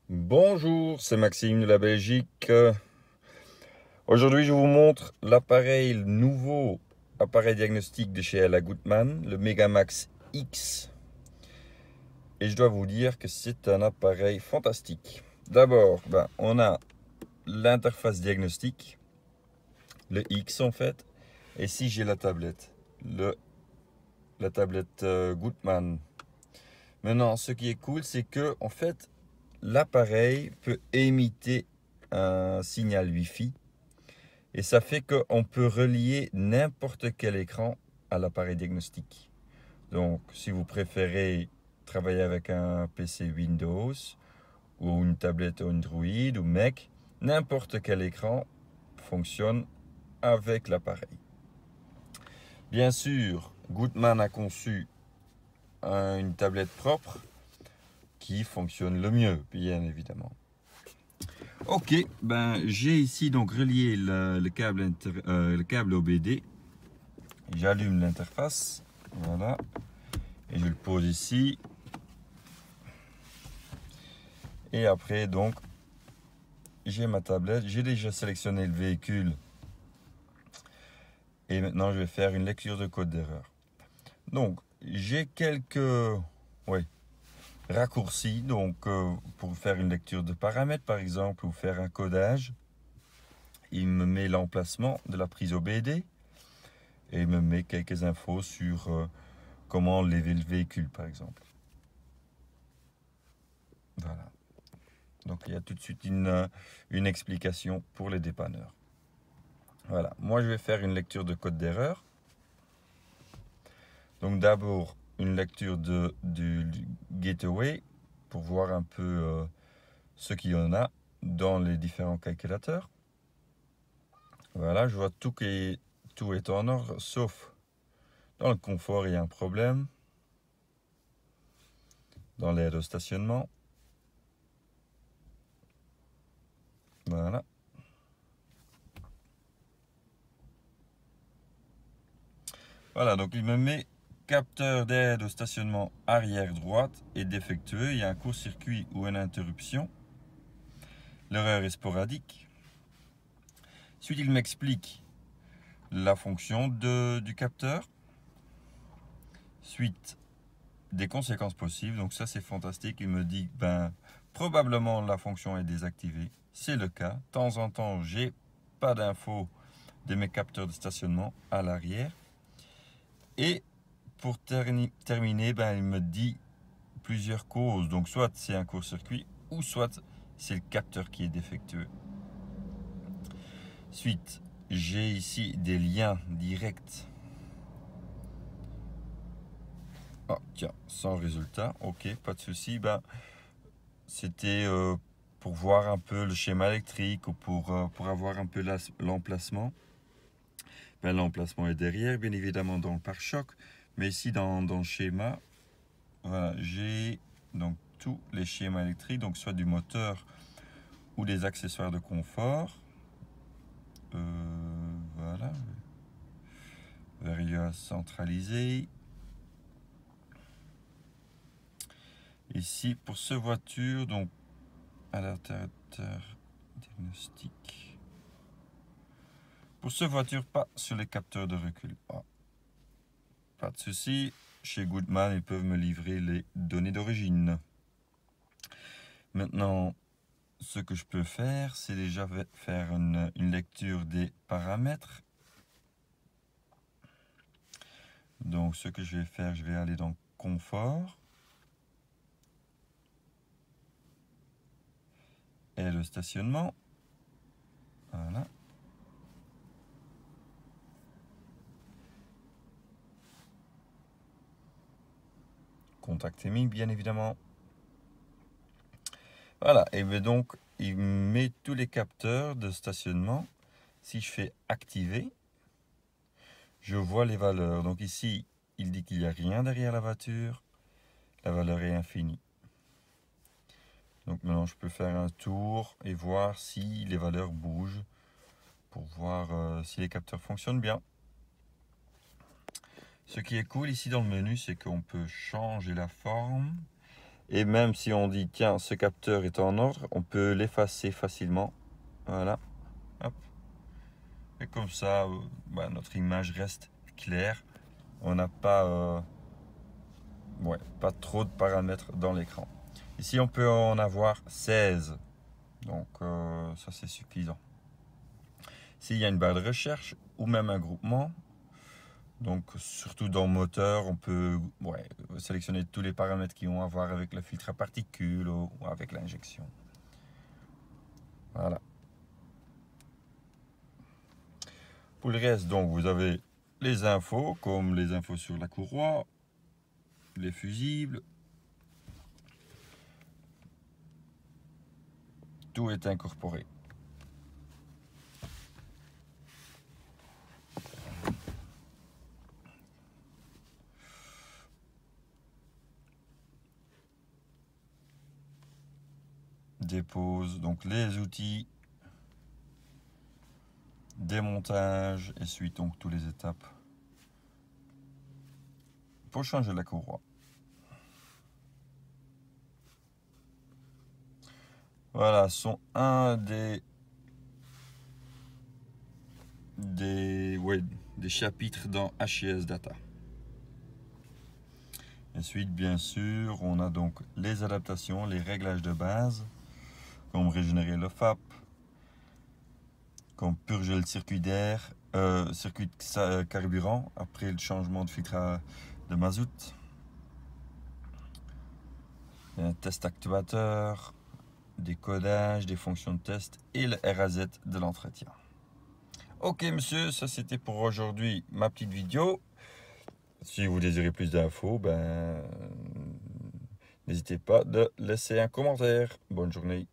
Bonjour, c'est Maxime de la Belgique. Aujourd'hui, je vous montre l'appareil, le nouveau appareil diagnostic de chez Ella Gutmann, le Megamax X. Et je dois vous dire que c'est un appareil fantastique. D'abord, on a l'interface diagnostique, le X en fait. Et si j'ai la tablette, la tablette Gutmann. Maintenant, ce qui est cool, c'est que en fait, l'appareil peut émiter un signal Wi-Fi. Et ça fait qu'on peut relier n'importe quel écran à l'appareil diagnostic. Donc, si vous préférez travailler avec un PC Windows ou une tablette Android ou Mac, n'importe quel écran fonctionne avec l'appareil. Bien sûr, Gutmann a conçu une tablette propre qui fonctionne le mieux, bien évidemment. Ok, j'ai ici donc relié le câble OBD. J'allume l'interface, voilà, et je le pose ici. Et après, donc, j'ai ma tablette. J'ai déjà sélectionné le véhicule. Et maintenant, je vais faire une lecture de code d'erreur. Donc, j'ai quelques raccourcis. Donc, pour faire une lecture de paramètres, par exemple, ou faire un codage, il me met l'emplacement de la prise OBD. Et il me met quelques infos sur comment lever le véhicule, par exemple. Voilà. Donc il y a tout de suite une explication pour les dépanneurs. Voilà, moi je vais faire une lecture de code d'erreur. Donc d'abord une lecture du gateway pour voir un peu ce qu'il y en a dans les différents calculateurs. Voilà, je vois tout est en ordre, sauf dans le confort il y a un problème. Dans l'aire de stationnement. Voilà. Voilà, donc il me met capteur d'aide au stationnement arrière droite est défectueux. Il y a un court-circuit ou une interruption. L'erreur est sporadique. Ensuite, il m'explique la fonction du capteur. Suite des conséquences possibles. Donc ça, c'est fantastique. Il me dit que probablement la fonction est désactivée. C'est le cas. De temps en temps, j'ai pas d'infos de mes capteurs de stationnement à l'arrière. Et pour terminer, il me dit plusieurs causes. Donc soit c'est un court-circuit ou soit c'est le capteur qui est défectueux. Suite, j'ai ici des liens directs. Ah tiens, sans résultat. Ok, pas de souci. C'était pour voir un peu le schéma électrique ou pour avoir un peu l'emplacement. L'emplacement est derrière, bien évidemment dans le pare-choc. Mais ici dans le schéma, voilà, j'ai donc tous les schémas électriques, donc soit du moteur ou des accessoires de confort. Voilà. Varia centralisé. Ici, pour ce voiture, donc adaptateur diagnostic. Pour ce voiture, pas sur les capteurs de recul. Ah. Pas de souci. Chez Gutmann, ils peuvent me livrer les données d'origine. Maintenant, ce que je peux faire, c'est déjà faire une lecture des paramètres. Donc, ce que je vais faire, je vais aller dans confort. Et le stationnement. Voilà. Contact émis, bien évidemment. Voilà, et bien donc, il met tous les capteurs de stationnement. Si je fais activer, je vois les valeurs. Donc ici, il dit qu'il n'y a rien derrière la voiture. La valeur est infinie. Donc maintenant, je peux faire un tour et voir si les valeurs bougent pour voir si les capteurs fonctionnent bien. Ce qui est cool ici dans le menu, c'est qu'on peut changer la forme. Et même si on dit tiens, ce capteur est en ordre, on peut l'effacer facilement. Voilà. Hop. Et comme ça, notre image reste claire. On n'a pas, pas trop de paramètres dans l'écran. Ici, on peut en avoir 16. Donc, ça, c'est suffisant. S'il y a une barre de recherche ou même un groupement, donc surtout dans moteur, on peut sélectionner tous les paramètres qui ont à voir avec le filtre à particules ou avec l'injection. Voilà. Pour le reste, donc, vous avez les infos, comme les infos sur la courroie, les fusibles. Tout est incorporé. Dépose, donc les outils, démontage et suit donc toutes les étapes pour changer la courroie. Voilà, sont un des chapitres dans HCS Data. Ensuite, bien sûr, on a donc les adaptations, les réglages de base, comme régénérer le FAP, comme purger le circuit d'air, circuit carburant après le changement de filtre de mazout, un test activateur, des codages, des fonctions de test et le RAZ de l'entretien. Ok monsieur, ça c'était pour aujourd'hui ma petite vidéo. Si vous désirez plus d'infos, n'hésitez pas de laisser un commentaire. Bonne journée.